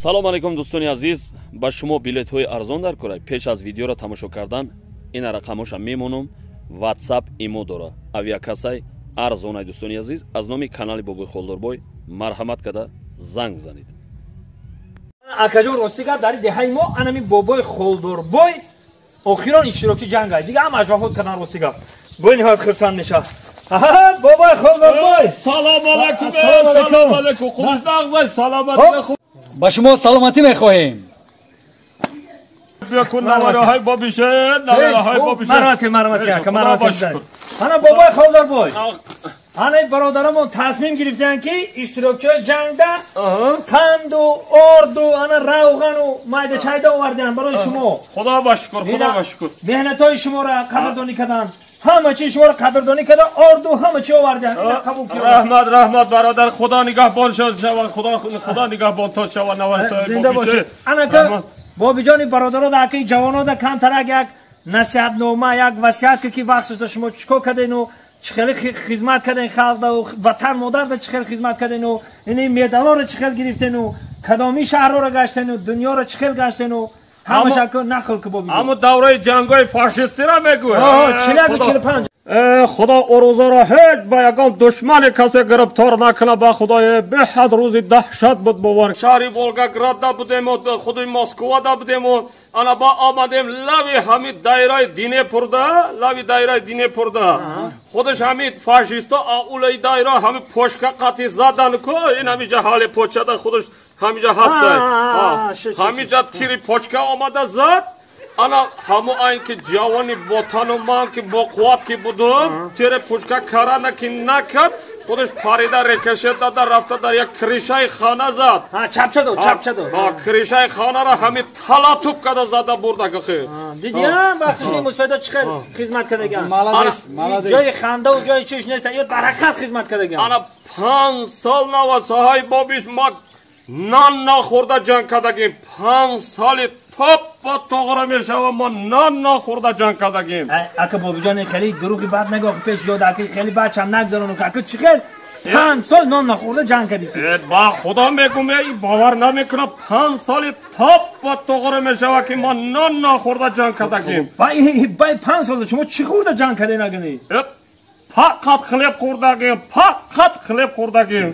салом алайкум дӯстони азиз, ба шумо билетҳои арзон дар кӯрай. пеш аз видеоро тамошо кардан ина рақамоша мемонам. WhatsApp имо дора. Авиакасай арзонай дӯстони азиз. Аз номи канали Бобои Холдорбой марҳамат када занг бизанед. Акаҷон ростига дари деҳаи мо анами Бобои Холдорбой охирон иштироки ҷангай. Дига ҳамааш вафот кардан ростига. Бо ниҳоят хурсанд меша. Бобои Холдорбой. Салом алайкум. Салом алайкум. Худнағзай саломат мехоҳем. ба шумо саломатӣ мехоҳем. Бекун навараҳои бобише, навараҳои бобише. Марҳамат. Ана Бобои Холдорбой. ана бародарамон тасмим гирифтанд ки иштирокчиҳои ҷангда қанду орду ана равғану майдачайда оварданд барои шумо. Худо ба шукр, худо ба шукр. меҳнатҳои шуморо қадрдонӣ карданд. ҳама чиз шуморо қадрдонӣ карда орду ҳама чӣ оварданд. қабул кунед. Раҳмат, раҳмат бародар. Худо нигаҳбон шавад. Худо нигаҳбонтон шавад. Зинда бошед. ана ки бобиҷони бародаро дар ки ҷавонода камтарак як насиҳатнома, як васият ки вақт шумо чикор кардину, чӣ хеле хизмат карден халқда, ватан модарда чӣ хеле хизмат кардину, ини медалҳоро чӣ хеле гирифтену, кадоми шаҳрҳоро гаштену, дунёро чӣ хеле гаштену. ҳамаша нахл ки бобиҷон. Аммо давраи ҷангҳои фашистиро мегӯяд. 40-45. خدا اروزا هیچ با یگان دشمن کسی گرفتار نکنه. با خدای به حد روزی دهشت بود باور. شهری ولگاگراد دا بودیم و خودی مسکو دا بودیم و انا با آمدیم لوی همین دایره دینه پرده، لوی دایره دینه پرده. خودش همین فاشیستا اولای دایره همین پشکا قطی زدن که این همینجا حال پوچه خودش همینجا هست. همینجا تیری پشکا آمده زد. ана ҳамо айн ки ҷавони ботану ман ки боқувват ки будум тире пушка карана ки накард худаш парида рекашед дада рафта дар як кришаи хона зад. чапчаду кришаи хонаро ҳамин талатуб када зада бурдага хе. дидиам вақтиши мусоида чӣ хел хизмат кардаган. ҷои хандаву ҷои чиш нест, ё дарақат хизмат кардаган. ана 5 сол нава соҳаи бобиш ма нан нахӯрда ҷанг кардагим. 5 соли Папа тоғра мешава ма нан нахӯрда ҷанг кардагим. ака бобиҷон хеле дурӯғи бад нагоҳ пеш ёд ака хеле бачам нагзарону ака чӣ хел 5 сол нон нахӯрда ҷанг кардӣ. ба худо мегӯм бовар намекунам 5 соли папа тоғра мешава ки ма нон нахӯрда ҷанг кардагим. ба 5 сол шумо чӣ хӯрда ҷанг кардед агани? фақат хлеб хӯрдагим, фақат хлеб хӯрдагим.